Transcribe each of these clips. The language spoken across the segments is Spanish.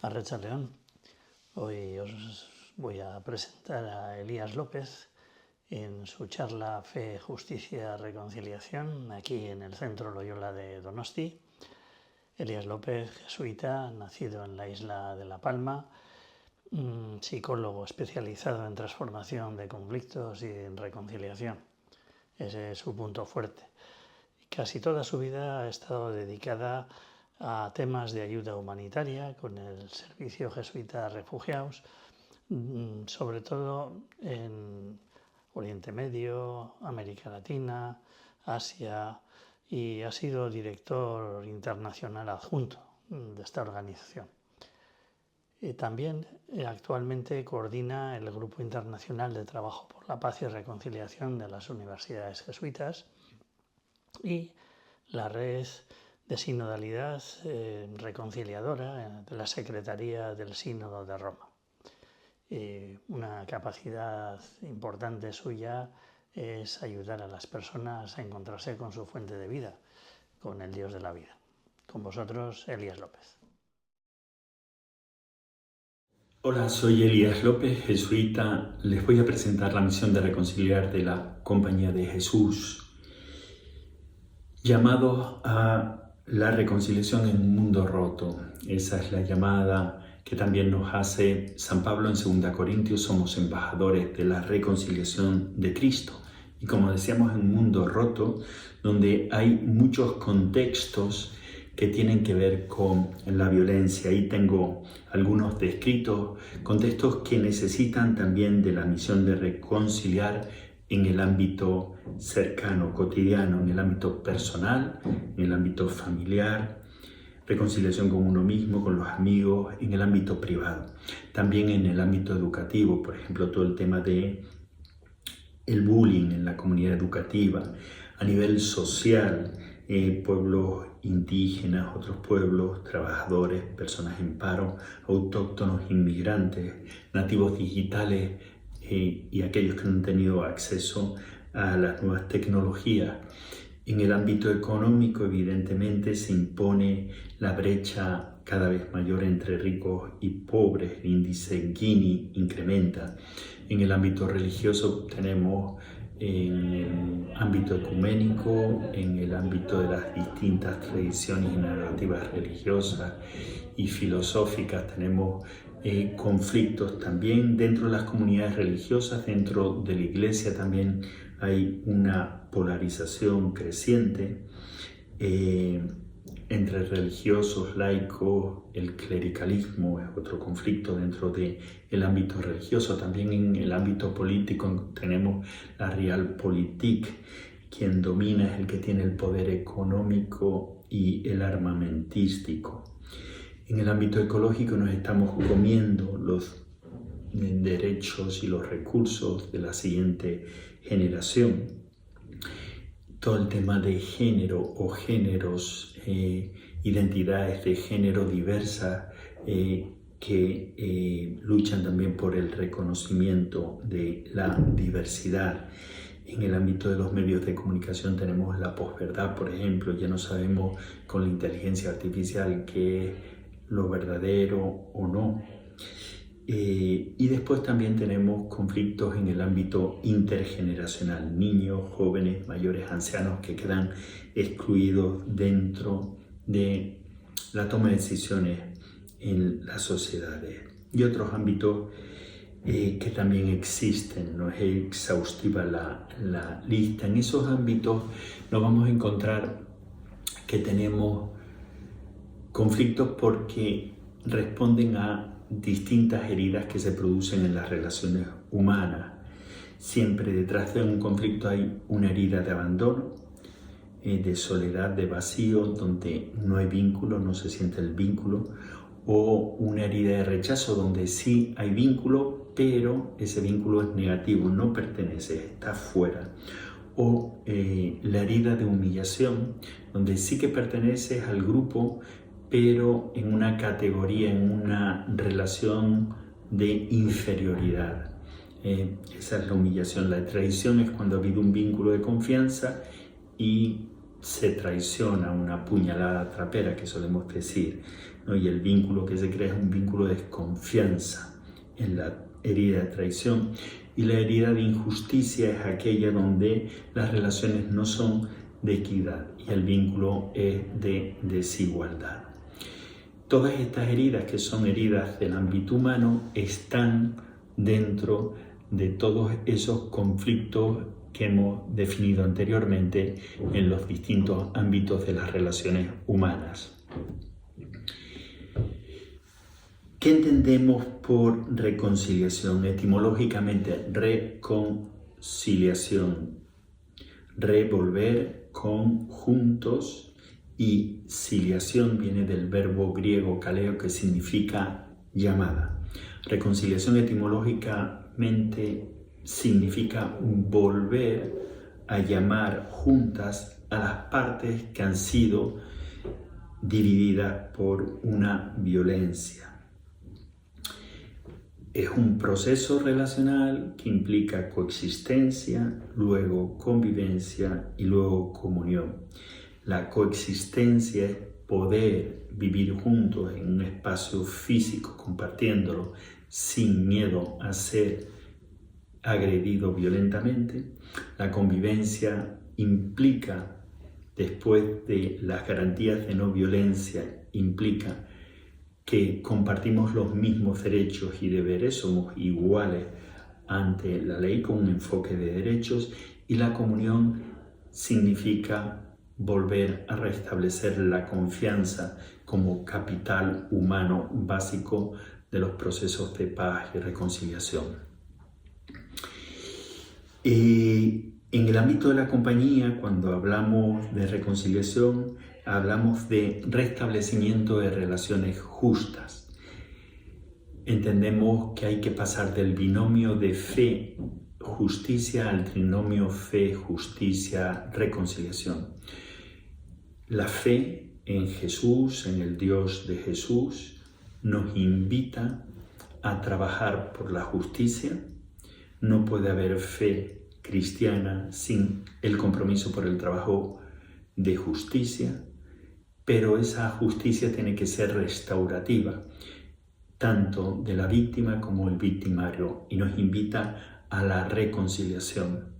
Arratsaldeon. Hoy os voy a presentar a Elías López en su charla Fe, Justicia, Reconciliación, aquí en el Centro Loyola de Donosti. Elías López, jesuita, nacido en la isla de La Palma, psicólogo especializado en transformación de conflictos y en reconciliación. Ese es su punto fuerte. Casi toda su vida ha estado dedicada a temas de ayuda humanitaria con el servicio jesuita a refugiados, sobre todo en Oriente Medio, América Latina, Asia, y ha sido director internacional adjunto de esta organización. También actualmente coordina el Grupo Internacional de Trabajo por la Paz y Reconciliación de las Universidades Jesuitas y la red de sinodalidad reconciliadora de la Secretaría del Sínodo de Roma. Una capacidad importante suya es ayudar a las personas a encontrarse con su fuente de vida, con el Dios de la vida. Con vosotros, Elías López. Hola, soy Elías López, jesuita. Les voy a presentar la misión de reconciliar de la Compañía de Jesús, llamado a la reconciliación en un mundo roto. Esa es la llamada que también nos hace San Pablo en 2 Corintios. Somos embajadores de la reconciliación de Cristo. Y como decíamos, en un mundo roto, donde hay muchos contextos que tienen que ver con la violencia. Ahí tengo algunos descritos, contextos que necesitan también de la misión de reconciliar en el ámbito cercano, cotidiano, en el ámbito personal, en el ámbito familiar, reconciliación con uno mismo, con los amigos, en el ámbito privado. También en el ámbito educativo, por ejemplo, todo el tema de el bullying en la comunidad educativa, a nivel social, pueblos indígenas, otros pueblos, trabajadores, personas en paro, autóctonos, inmigrantes, nativos digitales y aquellos que no han tenido acceso a las nuevas tecnologías. En el ámbito económico, evidentemente, se impone la brecha cada vez mayor entre ricos y pobres. El índice Gini incrementa. En el ámbito religioso tenemos en el ámbito ecuménico, en el ámbito de las distintas tradiciones y narrativas religiosas y filosóficas, tenemos conflictos también dentro de las comunidades religiosas, dentro de la iglesia también hay una polarización creciente entre religiosos, laicos. El clericalismo es otro conflicto dentro del ámbito religioso. También en el ámbito político tenemos la Realpolitik. Quien domina es el que tiene el poder económico y el armamentístico. En el ámbito ecológico nos estamos comiendo los derechos y los recursos de la siguiente generación. Todo el tema de género o géneros, identidades de género diversas que luchan también por el reconocimiento de la diversidad. En el ámbito de los medios de comunicación tenemos la posverdad, por ejemplo. Ya no sabemos con la inteligencia artificial qué es lo verdadero o no. Y después también tenemos conflictos en el ámbito intergeneracional, niños, jóvenes, mayores, ancianos que quedan excluidos dentro de la toma de decisiones en las sociedades. Y otros ámbitos que también existen, no es exhaustiva la lista. En esos ámbitos nos vamos a encontrar que tenemos conflictos porque responden a distintas heridas que se producen en las relaciones humanas. Siempre detrás de un conflicto hay una herida de abandono, de soledad, de vacío, donde no hay vínculo, no se siente el vínculo, o una herida de rechazo, donde sí hay vínculo, pero ese vínculo es negativo, no pertenece, está fuera. O la herida de humillación, donde sí que perteneces al grupo, pero en una categoría, en una relación de inferioridad. Esa es la humillación. La traición es cuando ha habido un vínculo de confianza y se traiciona, una puñalada trapera que solemos decir, ¿no? Y el vínculo que se crea es un vínculo de desconfianza en la herida de traición. Y la herida de injusticia es aquella donde las relaciones no son de equidad y el vínculo es de desigualdad. Todas estas heridas, que son heridas del ámbito humano, están dentro de todos esos conflictos que hemos definido anteriormente en los distintos ámbitos de las relaciones humanas. ¿Qué entendemos por reconciliación? Etimológicamente, reconciliación, revolver con juntos, y ciliación viene del verbo griego kaleo que significa llamada. Reconciliación etimológicamente significa volver a llamar juntas a las partes que han sido divididas por una violencia. Es un proceso relacional que implica coexistencia, luego convivencia y luego comunión. La coexistencia es poder vivir juntos en un espacio físico, compartiéndolo sin miedo a ser agredido violentamente. La convivencia implica, después de las garantías de no violencia, implica que compartimos los mismos derechos y deberes, somos iguales ante la ley con un enfoque de derechos, y la comunión significa volver a restablecer la confianza como capital humano básico de los procesos de paz y reconciliación. En el ámbito de la compañía, cuando hablamos de reconciliación, hablamos de restablecimiento de relaciones justas. Entendemos que hay que pasar del binomio de fe-justicia al trinomio fe-justicia-reconciliación. La fe en Jesús, en el Dios de Jesús, nos invita a trabajar por la justicia. No puede haber fe cristiana sin el compromiso por el trabajo de justicia, pero esa justicia tiene que ser restaurativa, tanto de la víctima como el victimario, y nos invita a la reconciliación.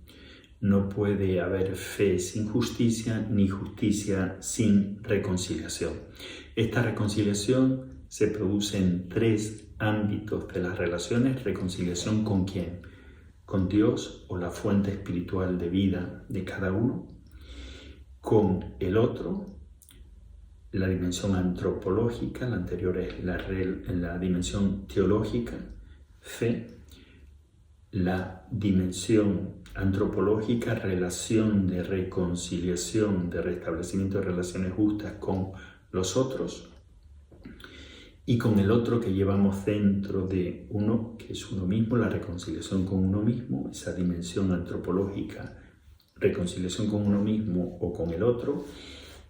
No puede haber fe sin justicia, ni justicia sin reconciliación. Esta reconciliación se produce en 3 ámbitos de las relaciones. Reconciliación ¿con quién? Con Dios, o la fuente espiritual de vida de cada uno. Con el otro, la dimensión antropológica, la anterior es la dimensión teológica, fe. La dimensión antropológica, relación de reconciliación, de restablecimiento de relaciones justas con los otros, y con el otro que llevamos dentro de uno, que es uno mismo, la reconciliación con uno mismo, esa dimensión antropológica, reconciliación con uno mismo o con el otro,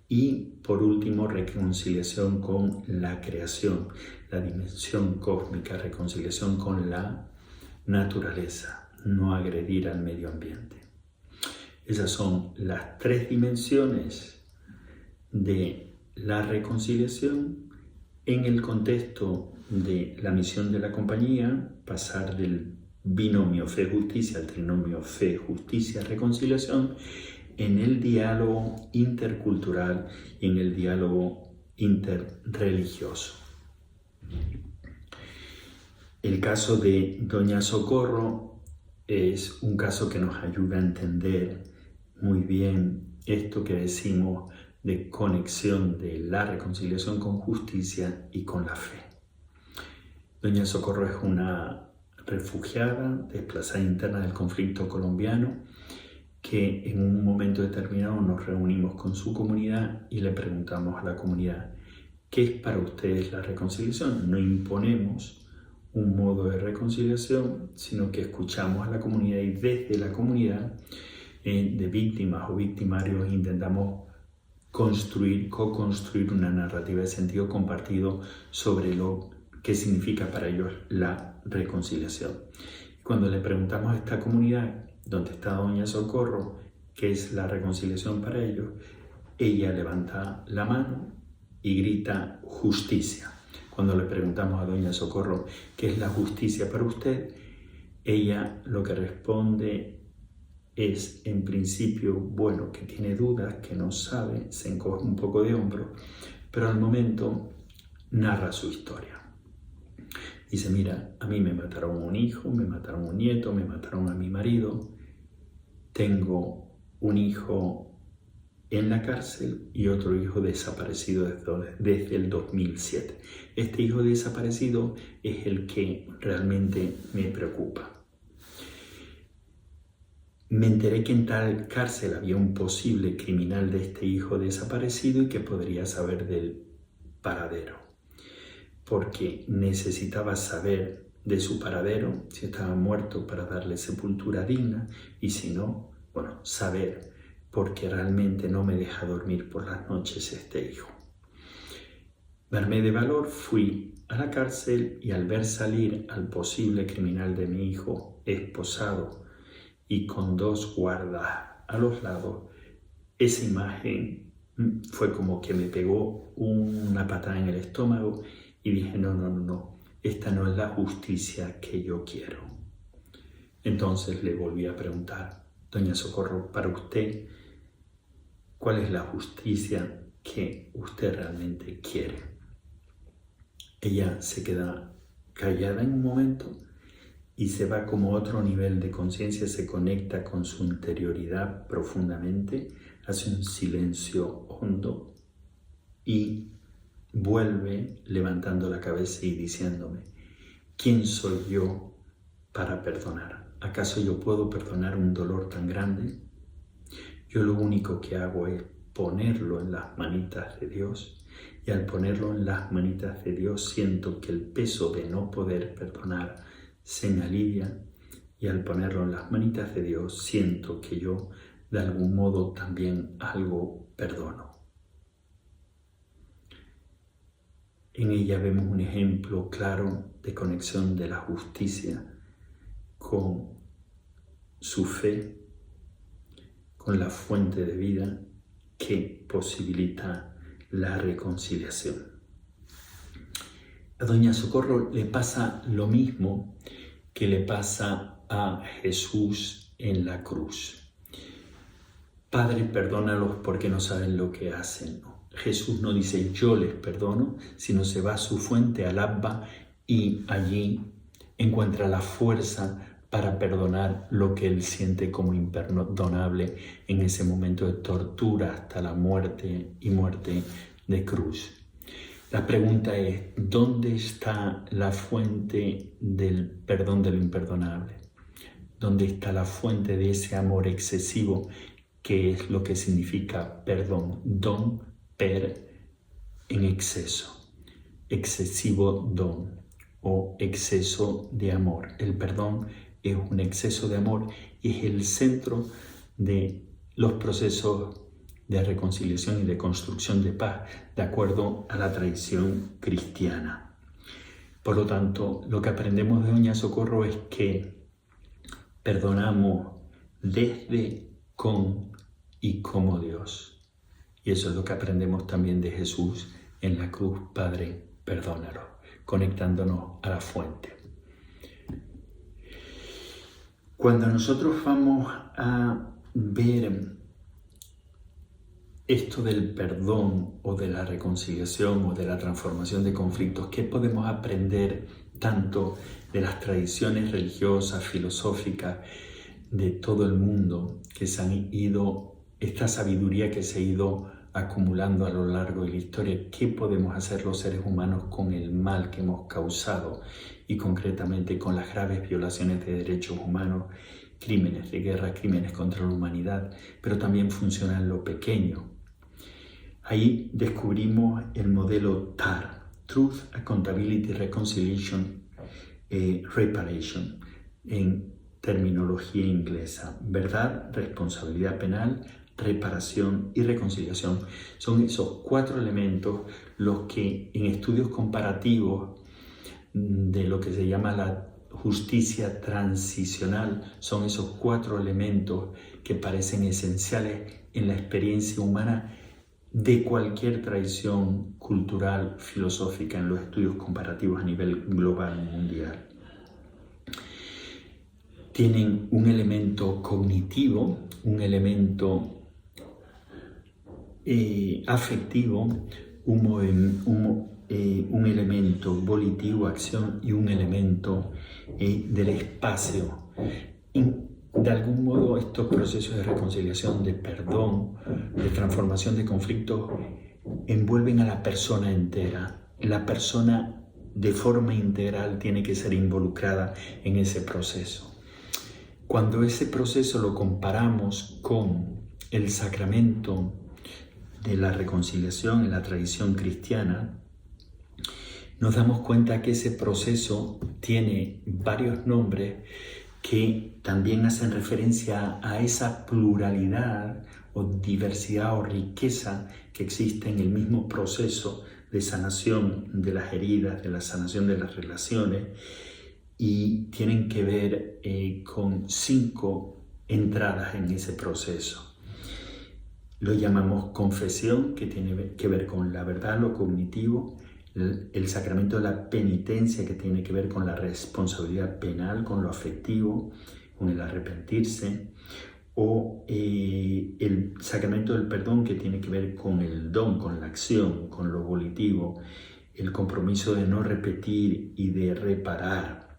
y por último, reconciliación con la creación, la dimensión cósmica, reconciliación con la naturaleza, no agredir al medio ambiente. Esas son las 3 dimensiones de la reconciliación en el contexto de la misión de la compañía, pasar del binomio fe-justicia al trinomio fe-justicia-reconciliación en el diálogo intercultural y en el diálogo interreligioso. El caso de Doña Socorro es un caso que nos ayuda a entender muy bien esto que decimos de conexión de la reconciliación con justicia y con la fe. Doña Socorro es una refugiada, desplazada interna del conflicto colombiano, que en un momento determinado nos reunimos con su comunidad y le preguntamos a la comunidad: ¿qué es para ustedes la reconciliación? No imponemos un modo de reconciliación, sino que escuchamos a la comunidad, y desde la comunidad de víctimas o victimarios intentamos co-construir una narrativa de sentido compartido sobre lo que significa para ellos la reconciliación. Cuando le preguntamos a esta comunidad, donde está Doña Socorro, qué es la reconciliación para ellos, ella levanta la mano y grita justicia. Cuando le preguntamos a doña Socorro qué es la justicia para usted, ella lo que responde es en principio, bueno, que tiene dudas, que no sabe, se encoge un poco de hombro, pero al momento narra su historia. Dice, mira, a mí me mataron un hijo, me mataron un nieto, me mataron a mi marido, tengo un hijo en la cárcel y otro hijo desaparecido desde el 2007. Este hijo desaparecido es el que realmente me preocupa. Me enteré que en tal cárcel había un posible criminal de este hijo desaparecido y que podría saber del paradero, porque necesitaba saber de su paradero, si estaba muerto para darle sepultura digna, y si no, bueno, saber, porque realmente no me deja dormir por las noches este hijo. Me armé de valor, fui a la cárcel y al ver salir al posible criminal de mi hijo esposado y con 2 guardas a los lados, esa imagen fue como que me pegó una patada en el estómago y dije, no, esta no es la justicia que yo quiero. Entonces le volví a preguntar, doña Socorro, para usted, ¿cuál es la justicia que usted realmente quiere? Ella se queda callada en un momento y se va como a otro nivel de conciencia, se conecta con su interioridad profundamente, hace un silencio hondo y vuelve levantando la cabeza y diciéndome, ¿quién soy yo para perdonar? ¿Acaso yo puedo perdonar un dolor tan grande? Yo lo único que hago es ponerlo en las manitas de Dios, y al ponerlo en las manitas de Dios siento que el peso de no poder perdonar se me alivia, y al ponerlo en las manitas de Dios siento que yo de algún modo también algo perdono. En ella vemos un ejemplo claro de conexión de la justicia con su fe, con la fuente de vida que posibilita la reconciliación. A doña Socorro le pasa lo mismo que le pasa a Jesús en la cruz. Padre, perdónalos porque no saben lo que hacen. Jesús no dice yo les perdono, sino se va a su fuente, al Abba, y allí encuentra la fuerza para perdonar lo que él siente como imperdonable en ese momento de tortura hasta la muerte y muerte de cruz. La pregunta es, ¿dónde está la fuente del perdón de lo imperdonable? ¿Dónde está la fuente de ese amor excesivo que es lo que significa perdón? Don, per, en exceso, excesivo don o exceso de amor. El perdón es un exceso de amor y es el centro de los procesos de reconciliación y de construcción de paz, de acuerdo a la tradición cristiana. Por lo tanto, lo que aprendemos de doña Socorro es que perdonamos desde, con y como Dios. Y eso es lo que aprendemos también de Jesús en la cruz. Padre, perdónalo, conectándonos a la fuente. Cuando nosotros vamos a ver esto del perdón o de la reconciliación o de la transformación de conflictos, ¿qué podemos aprender tanto de las tradiciones religiosas, filosóficas de todo el mundo que se han ido, esta sabiduría que se ha ido acumulando a lo largo de la historia? ¿Qué podemos hacer los seres humanos con el mal que hemos causado y concretamente con las graves violaciones de derechos humanos, crímenes de guerra, crímenes contra la humanidad, pero también funciona en lo pequeño? Ahí descubrimos el modelo TAR, Truth, Accountability, Reconciliation, Reparation, en terminología inglesa. Verdad, responsabilidad penal, reparación y reconciliación. Son esos 4 elementos los que en estudios comparativos de lo que se llama la justicia transicional, son esos 4 elementos que parecen esenciales en la experiencia humana de cualquier tradición cultural, filosófica en los estudios comparativos a nivel global mundial. Tienen un elemento cognitivo, un elemento afectivo, un elemento volitivo, acción, y un elemento del espacio. De algún modo, estos procesos de reconciliación, de perdón, de transformación de conflictos, envuelven a la persona entera. La persona de forma integral tiene que ser involucrada en ese proceso. Cuando ese proceso lo comparamos con el sacramento de la reconciliación en la tradición cristiana, nos damos cuenta que ese proceso tiene varios nombres que también hacen referencia a esa pluralidad o diversidad o riqueza que existe en el mismo proceso de sanación de las heridas, de la sanación de las relaciones, y tienen que ver con 5 entradas en ese proceso. Lo llamamos confesión, que tiene que ver con la verdad, lo cognitivo; el sacramento de la penitencia, que tiene que ver con la responsabilidad penal, con lo afectivo, con el arrepentirse; o el sacramento del perdón, que tiene que ver con el don, con la acción, con lo volitivo, el compromiso de no repetir y de reparar.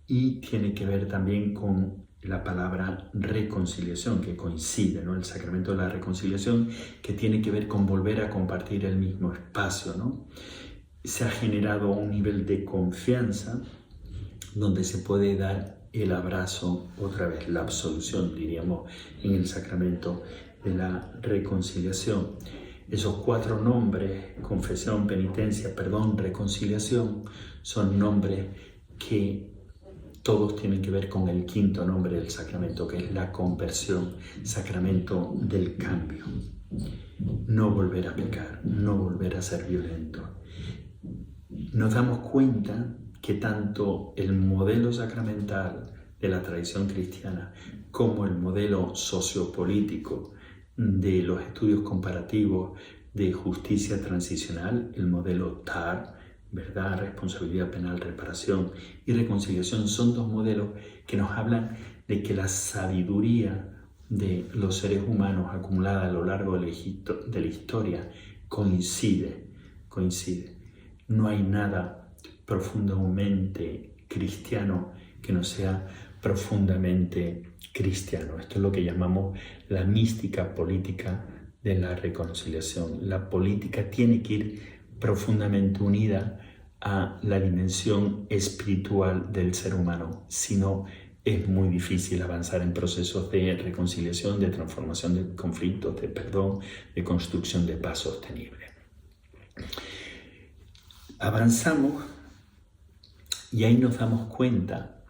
Y tiene que ver también con la palabra reconciliación, que coincide, ¿no? El sacramento de la reconciliación, que tiene que ver con volver a compartir el mismo espacio, ¿no? Se ha generado un nivel de confianza donde se puede dar el abrazo, otra vez la absolución, diríamos, en el sacramento de la reconciliación. Esos 4 nombres, confesión, penitencia, perdón, reconciliación, son nombres que todos tienen que ver con el 5º nombre del sacramento, que es la conversión, sacramento del cambio. No volver a pecar, no volver a ser violento. Nos damos cuenta que tanto el modelo sacramental de la tradición cristiana como el modelo sociopolítico de los estudios comparativos de justicia transicional, el modelo TAR, verdad, responsabilidad penal, reparación y reconciliación, son 2 modelos que nos hablan de que la sabiduría de los seres humanos acumulada a lo largo de la historia coincide. No hay nada profundamente cristiano que no sea profundamente cristiano. Esto es lo que llamamos la mística política de la reconciliación. La política tiene que ir profundamente unida a la dimensión espiritual del ser humano, si no es muy difícil avanzar en procesos de reconciliación, de transformación de conflictos, de perdón, de construcción de paz sostenible. Avanzamos y ahí nos damos cuenta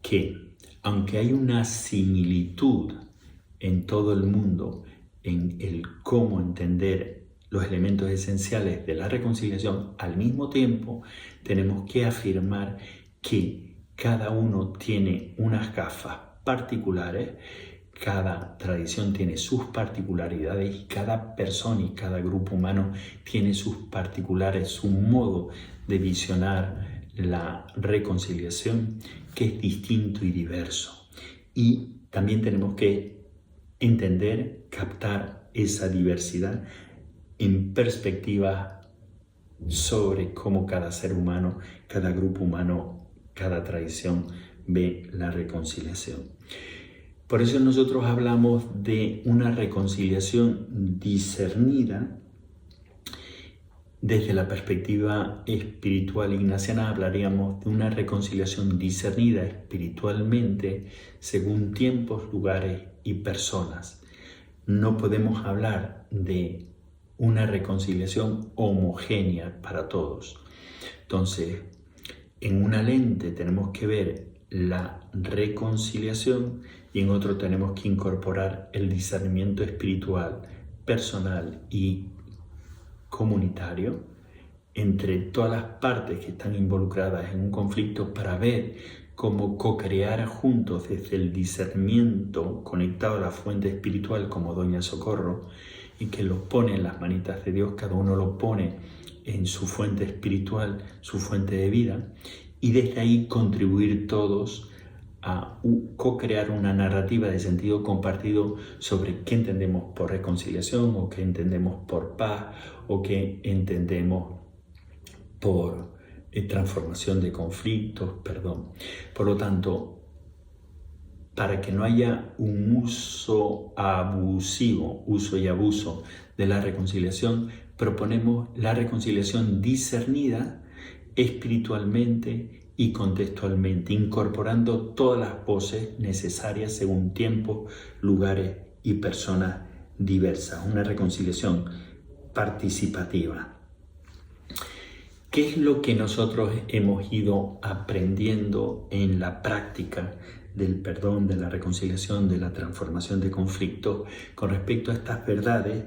que, aunque hay una similitud en todo el mundo en el cómo entender los elementos esenciales de la reconciliación, al mismo tiempo tenemos que afirmar que cada uno tiene unas gafas particulares, cada tradición tiene sus particularidades y cada persona y cada grupo humano tiene sus particulares, su modo de visionar la reconciliación, que es distinto y diverso. Y también tenemos que entender, captar esa diversidad en perspectiva sobre cómo cada ser humano, cada grupo humano, cada tradición ve la reconciliación. Por eso nosotros hablamos de una reconciliación discernida. Desde la perspectiva espiritual ignaciana hablaríamos de una reconciliación discernida espiritualmente según tiempos, lugares y personas. No podemos hablar de una reconciliación homogénea para todos. Entonces, en una lente tenemos que ver la reconciliación y en otro tenemos que incorporar el discernimiento espiritual, personal y comunitario entre todas las partes que están involucradas en un conflicto, para ver cómo co-crear juntos desde el discernimiento conectado a la fuente espiritual como Doña Socorro y que lo pone en las manitas de Dios, cada uno lo pone en su fuente espiritual, su fuente de vida, y desde ahí contribuir todos a co-crear una narrativa de sentido compartido sobre qué entendemos por reconciliación, o qué entendemos por paz, o qué entendemos por transformación de conflictos, perdón. Por lo tanto, para que no haya un uso y abuso de la reconciliación, proponemos la reconciliación discernida espiritualmente y contextualmente, incorporando todas las voces necesarias según tiempos, lugares y personas diversas. Una reconciliación participativa. ¿Qué es lo que nosotros hemos ido aprendiendo en la práctica del perdón, de la reconciliación, de la transformación de conflictos con respecto a estas verdades?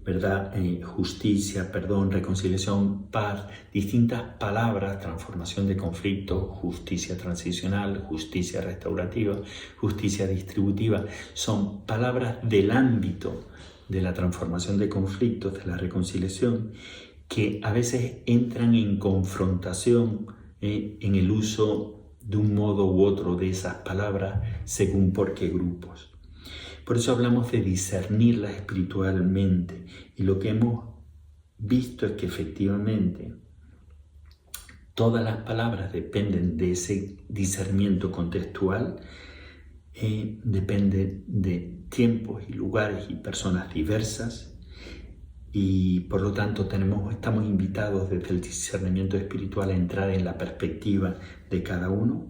¿Verdad? Justicia, perdón, reconciliación, paz, distintas palabras, transformación de conflictos, justicia transicional, justicia restaurativa, justicia distributiva, son palabras del ámbito de la transformación de conflictos, de la reconciliación, que a veces entran en confrontación en el uso de un modo u otro de esas palabras según por qué grupos. Por eso hablamos de discernirlas espiritualmente, y lo que hemos visto es que efectivamente todas las palabras dependen de ese discernimiento contextual, dependen de tiempos y lugares y personas diversas, y por lo tanto estamos invitados desde el discernimiento espiritual a entrar en la perspectiva de cada uno.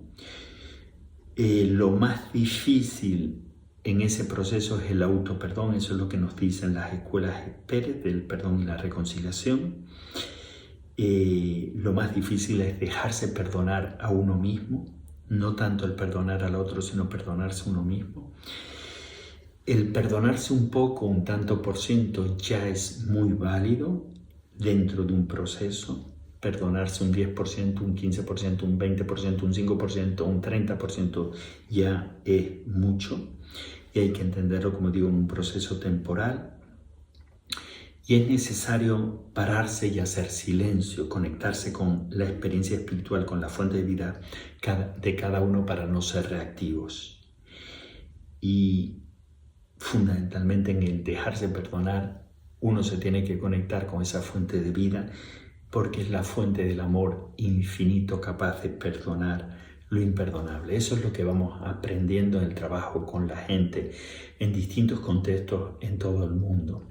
Lo más difícil en ese proceso es el autoperdón. Eso es lo que nos dicen las escuelas Pérez del perdón y la reconciliación. Lo más difícil es dejarse perdonar a uno mismo, no tanto el perdonar al otro, sino perdonarse a uno mismo. El perdonarse un poco, un tanto por ciento, ya es muy válido dentro de un proceso. Perdonarse un 10%, un 15%, un 20%, un 5%, un 30% ya es mucho. Y hay que entenderlo, como digo, en un proceso temporal. Y es necesario pararse y hacer silencio, conectarse con la experiencia espiritual, con la fuente de vida de cada uno para no ser reactivos. Y fundamentalmente en el dejarse perdonar, uno se tiene que conectar con esa fuente de vida, porque es la fuente del amor infinito capaz de perdonar lo imperdonable. Eso es lo que vamos aprendiendo en el trabajo con la gente en distintos contextos en todo el mundo.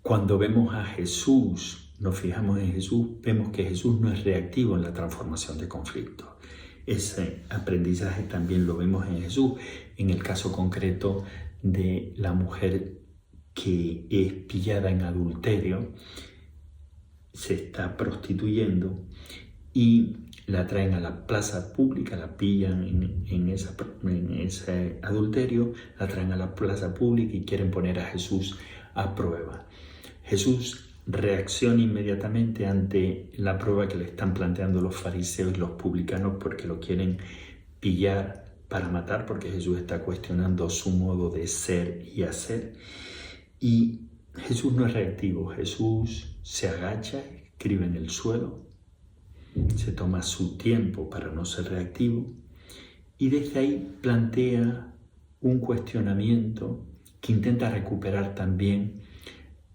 Cuando vemos a Jesús, nos fijamos en Jesús, vemos que Jesús no es reactivo en la transformación de conflictos. Ese aprendizaje también lo vemos en Jesús, en el caso concreto de la mujer que es pillada en adulterio, se está prostituyendo y la traen a la plaza pública, la pillan en ese adulterio, la traen a la plaza pública y quieren poner a Jesús a prueba. Jesús reacciona inmediatamente ante la prueba que le están planteando los fariseos y los publicanos, porque lo quieren pillar para matar, porque Jesús está cuestionando su modo de ser y hacer. Y Jesús no es reactivo. Jesús se agacha, escribe en el suelo, se toma su tiempo para no ser reactivo, y desde ahí plantea un cuestionamiento que intenta recuperar también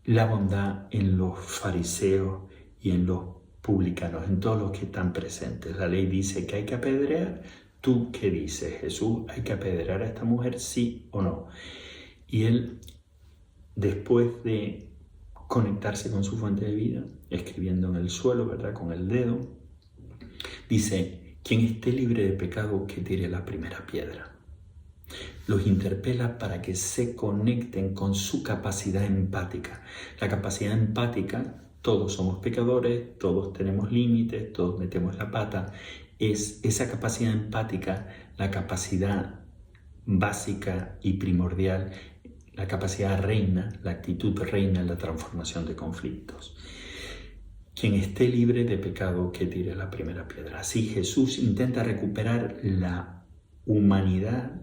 la bondad en los fariseos y en los publicanos, en todos los que están presentes. La ley dice que hay que apedrear. ¿Tú qué dices, Jesús? ¿Hay que apedrear a esta mujer, sí o no? Y él, después de conectarse con su fuente de vida, escribiendo en el suelo, ¿verdad?, con el dedo, dice: quien esté libre de pecado, que tire la primera piedra. Los interpela para que se conecten con su capacidad empática. La capacidad empática, todos somos pecadores, todos tenemos límites, todos metemos la pata. Es esa capacidad empática la capacidad básica y primordial, la capacidad reina, la actitud reina en la transformación de conflictos. Quien esté libre de pecado, que tire la primera piedra. Así Jesús intenta recuperar la humanidad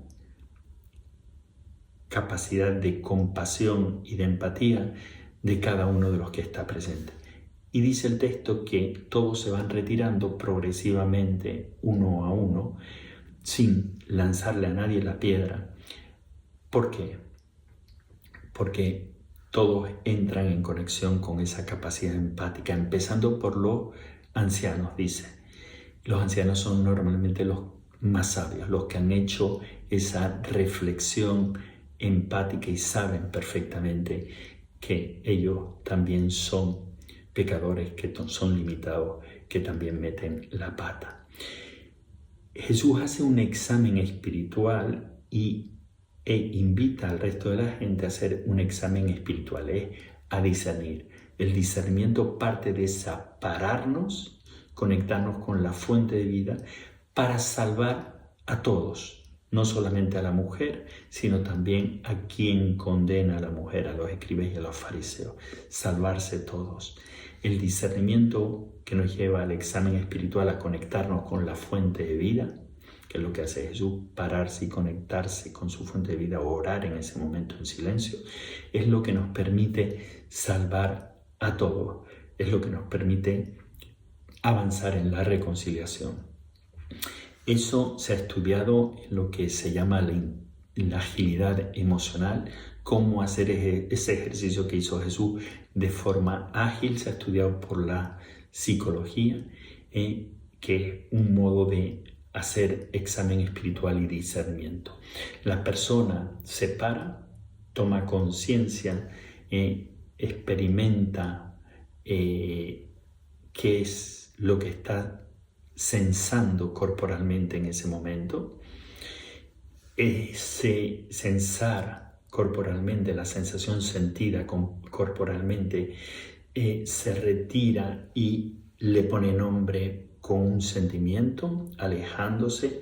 capacidad de compasión y de empatía de cada uno de los que está presente. Y dice el texto que todos se van retirando progresivamente, uno a uno, sin lanzarle a nadie la piedra. ¿Por qué? Porque todos entran en conexión con esa capacidad empática, empezando por los ancianos, dice. Los ancianos son normalmente los más sabios, los que han hecho esa reflexión empática y saben perfectamente que ellos también son pecadores, que son limitados, que también meten la pata. Jesús hace un examen espiritual e invita al resto de la gente a hacer un examen espiritual, a discernir. El discernimiento parte de separarnos, conectarnos con la fuente de vida para salvar a todos, no solamente a la mujer, sino también a quien condena a la mujer, a los escribas y a los fariseos. Salvarse todos. El discernimiento que nos lleva al examen espiritual, a conectarnos con la fuente de vida, que es lo que hace Jesús, pararse y conectarse con su fuente de vida, o orar en ese momento en silencio, es lo que nos permite salvar a todos, es lo que nos permite avanzar en la reconciliación. Eso se ha estudiado en lo que se llama la agilidad emocional, cómo hacer ese ejercicio que hizo Jesús de forma ágil. Se ha estudiado por la psicología, que es un modo de hacer examen espiritual y discernimiento. La persona se para, toma conciencia, experimenta qué es lo que está sensando corporalmente en ese momento. Ese sensar corporalmente, la sensación sentida corporalmente, se retira y le pone nombre con un sentimiento, alejándose.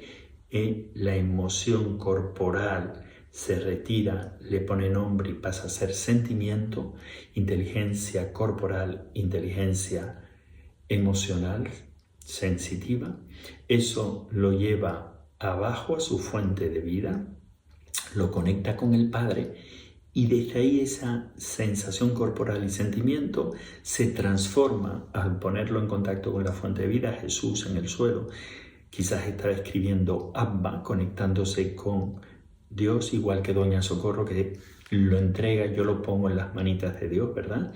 La emoción corporal se retira, le pone nombre y pasa a ser sentimiento, inteligencia corporal, inteligencia emocional, sensitiva. Eso lo lleva abajo a su fuente de vida, lo conecta con el Padre, y desde ahí esa sensación corporal y sentimiento se transforma al ponerlo en contacto con la fuente de vida. Jesús en el suelo quizás estaba escribiendo Abba, conectándose con Dios, igual que Doña Socorro, que lo entrega, yo lo pongo en las manitas de Dios, ¿verdad?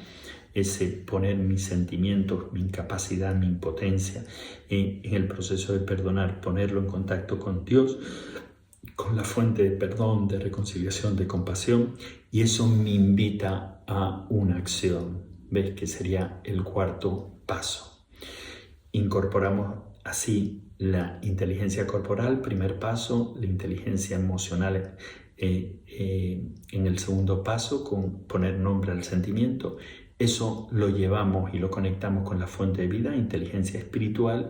Ese poner mis sentimientos, mi incapacidad, mi impotencia en el proceso de perdonar, ponerlo en contacto con Dios, con la fuente de perdón, de reconciliación, de compasión, y eso me invita a una acción. ¿Ves? Que sería el cuarto paso. Incorporamos así la inteligencia corporal, primer paso, la inteligencia emocional en el segundo paso, con poner nombre al sentimiento. Eso lo llevamos y lo conectamos con la fuente de vida, inteligencia espiritual,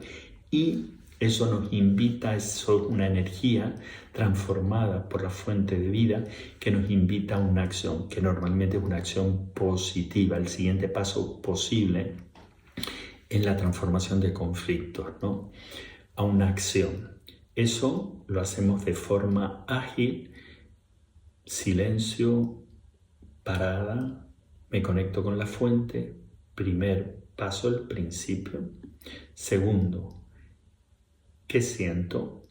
y eso nos invita, eso es una energía transformada por la fuente de vida que nos invita a una acción, que normalmente es una acción positiva. El siguiente paso posible es la transformación de conflictos, ¿no? A una acción. Eso lo hacemos de forma ágil, silencio, parada, me conecto con la fuente. Primer paso, el principio. Segundo, ¿qué siento?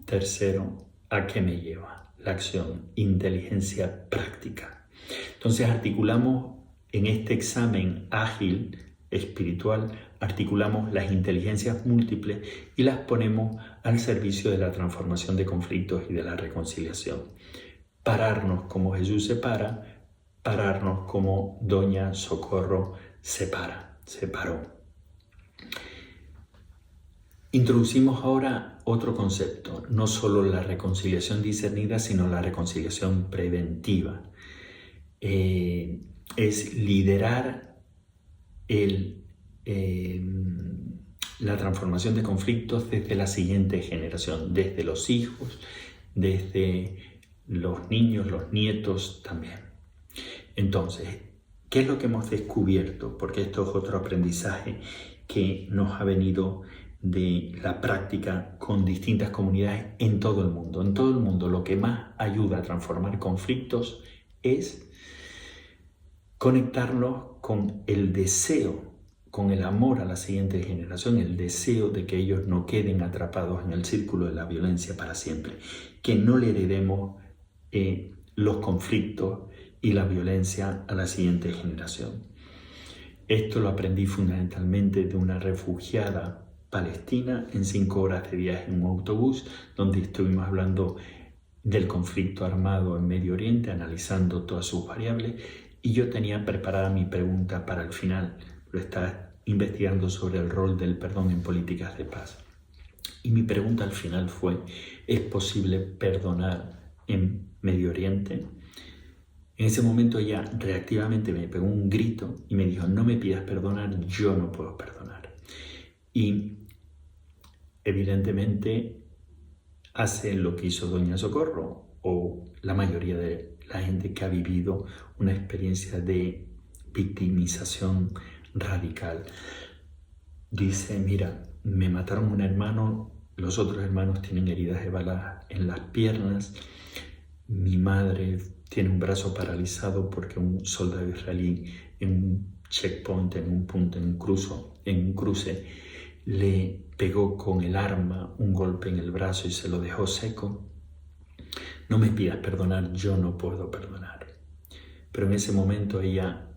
Tercero, ¿a qué me lleva? La acción, inteligencia práctica. Entonces articulamos en este examen ágil espiritual, articulamos las inteligencias múltiples y las ponemos al servicio de la transformación de conflictos y de la reconciliación. Pararnos como Jesús se para, pararnos como Doña Socorro se paró. Introducimos ahora otro concepto, no solo la reconciliación discernida, sino la reconciliación preventiva. Es liderar la transformación de conflictos desde la siguiente generación, desde los hijos, desde los niños, los nietos también. Entonces, ¿qué es lo que hemos descubierto? Porque esto es otro aprendizaje que nos ha venido de la práctica con distintas comunidades en todo el mundo. En todo el mundo lo que más ayuda a transformar conflictos es conectarlos con el deseo, con el amor a la siguiente generación, el deseo de que ellos no queden atrapados en el círculo de la violencia para siempre, que no le heredemos los conflictos y la violencia a la siguiente generación. Esto lo aprendí fundamentalmente de una refugiada palestina en 5 horas de viaje en un autobús, donde estuvimos hablando del conflicto armado en Medio Oriente, analizando todas sus variables, y yo tenía preparada mi pregunta para el final, pero estaba investigando sobre el rol del perdón en políticas de paz. Y mi pregunta al final fue, ¿es posible perdonar en Medio Oriente? En ese momento ella reactivamente me pegó un grito y me dijo, no me pidas perdonar, yo no puedo perdonar. Y evidentemente hace lo que hizo Doña Socorro o la mayoría de la gente que ha vivido una experiencia de victimización radical. Dice, mira, me mataron un hermano, los otros hermanos tienen heridas de bala en las piernas, mi madre tiene un brazo paralizado porque un soldado israelí en un checkpoint, en un punto, en un cruce, le pegó con el arma un golpe en el brazo y se lo dejó seco. No me pidas perdonar, yo no puedo perdonar. Pero en ese momento ella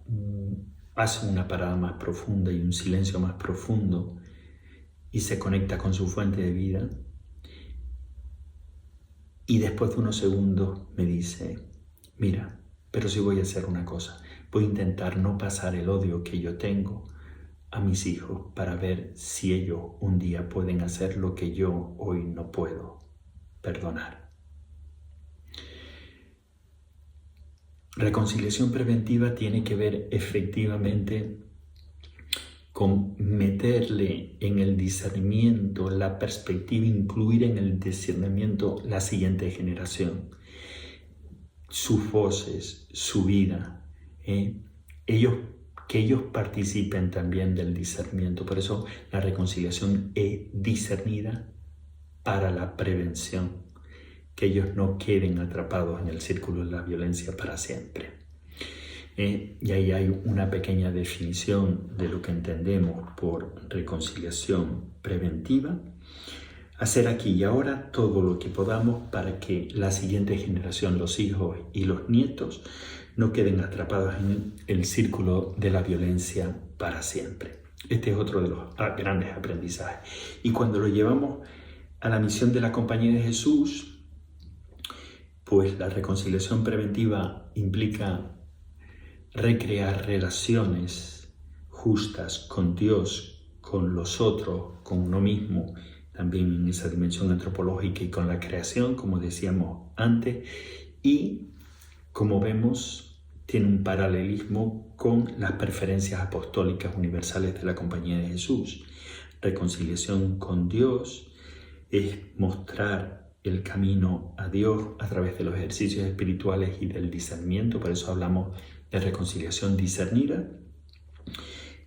hace una parada más profunda y un silencio más profundo y se conecta con su fuente de vida. Y después de unos segundos me dice, mira, pero sí voy a hacer una cosa. Voy a intentar no pasar el odio que yo tengo a mis hijos para ver si ellos un día pueden hacer lo que yo hoy no puedo, perdonar. Reconciliación preventiva tiene que ver efectivamente con meterle en el discernimiento la perspectiva, incluir en el discernimiento la siguiente generación, sus voces, su vida, que ellos participen también del discernimiento. Por eso la reconciliación es discernida para la prevención, que ellos no queden atrapados en el círculo de la violencia para siempre. Y ahí hay una pequeña definición de lo que entendemos por reconciliación preventiva. Hacer aquí y ahora todo lo que podamos para que la siguiente generación, los hijos y los nietos, no queden atrapados en el círculo de la violencia para siempre. Este es otro de los grandes aprendizajes. Y cuando lo llevamos a la misión de la Compañía de Jesús, pues la reconciliación preventiva implica recrear relaciones justas con Dios, con los otros, con uno mismo, también en esa dimensión antropológica y con la creación, como decíamos antes, y como vemos, tiene un paralelismo con las preferencias apostólicas universales de la Compañía de Jesús. Reconciliación con Dios es mostrar el camino a Dios a través de los ejercicios espirituales y del discernimiento, por eso hablamos de reconciliación discernida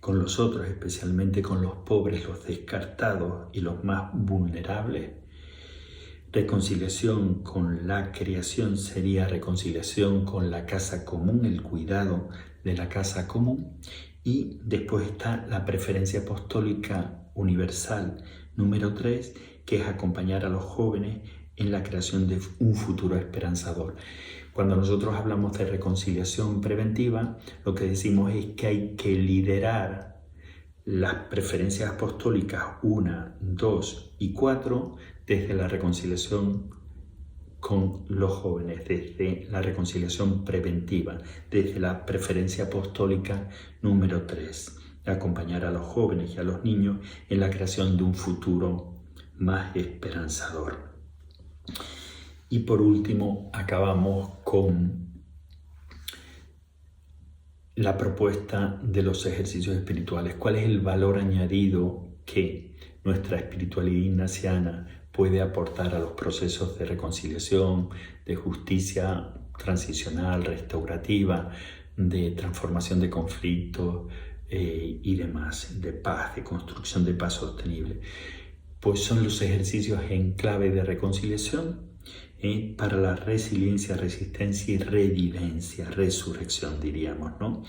con los otros, especialmente con los pobres, los descartados y los más vulnerables. Reconciliación con la creación sería reconciliación con la casa común, el cuidado de la casa común. Y después está la preferencia apostólica universal número 3, que es acompañar a los jóvenes en la creación de un futuro esperanzador. Cuando nosotros hablamos de reconciliación preventiva, lo que decimos es que hay que liderar las preferencias apostólicas 1, 2 y 4 desde la reconciliación con los jóvenes, desde la reconciliación preventiva, desde la preferencia apostólica número 3, acompañar a los jóvenes y a los niños en la creación de un futuro más esperanzador. Y por último, acabamos con la propuesta de los ejercicios espirituales. ¿Cuál es el valor añadido que nuestra espiritualidad ignaciana puede aportar a los procesos de reconciliación, de justicia transicional, restaurativa, de transformación de conflictos y demás, de paz, de construcción de paz sostenible? pues son los ejercicios en clave de reconciliación para la resiliencia, resistencia y revivencia, resurrección diríamos, ¿no?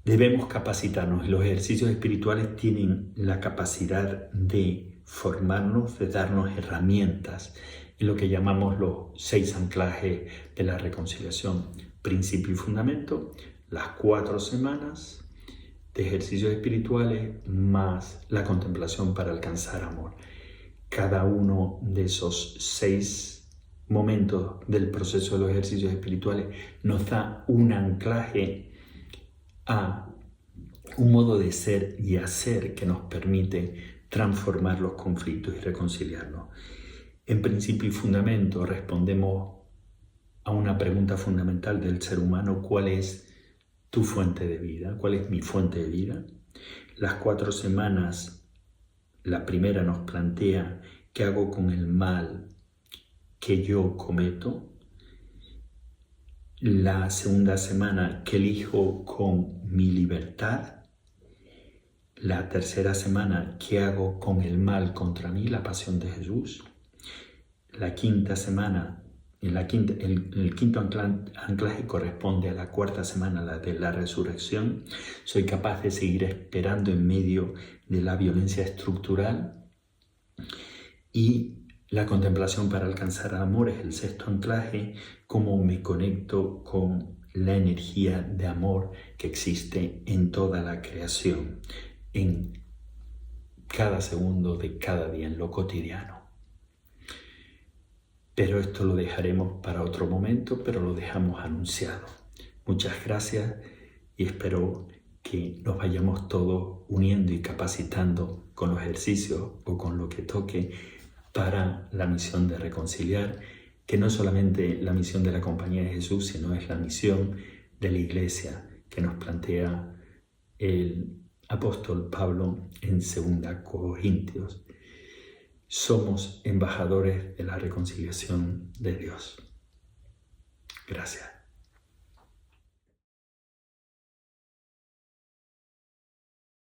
Debemos capacitarnos. Los ejercicios espirituales tienen la capacidad de formarnos, de darnos herramientas en lo que llamamos los 6 anclajes de la reconciliación. Principio y fundamento, las 4 semanas de ejercicios espirituales más la contemplación para alcanzar amor. Cada uno de esos 6 momentos del proceso de los ejercicios espirituales nos da un anclaje a un modo de ser y hacer que nos permite transformar los conflictos y reconciliarnos. En principio y fundamento respondemos a una pregunta fundamental del ser humano: ¿cuál es tu fuente de vida? ¿Cuál es mi fuente de vida? Las 4 semanas, la primera nos plantea qué hago con el mal que yo cometo. La segunda semana, qué elijo con mi libertad. La tercera semana, qué hago con el mal contra mí, la pasión de Jesús. La quinta semana, el quinto anclaje corresponde a la 4ª semana, la de la resurrección. Soy capaz de seguir esperando en medio de la violencia estructural. Y la contemplación para alcanzar amor es el 6º anclaje, cómo me conecto con la energía de amor que existe en toda la creación, en cada segundo de cada día, en lo cotidiano. Pero esto lo dejaremos para otro momento, pero lo dejamos anunciado. Muchas gracias y espero que nos vayamos todos uniendo y capacitando con los ejercicios o con lo que toque para la misión de reconciliar, que no es solamente la misión de la Compañía de Jesús, sino es la misión de la Iglesia que nos plantea el apóstol Pablo en 2 Corintios. Somos embajadores de la reconciliación de Dios. Gracias.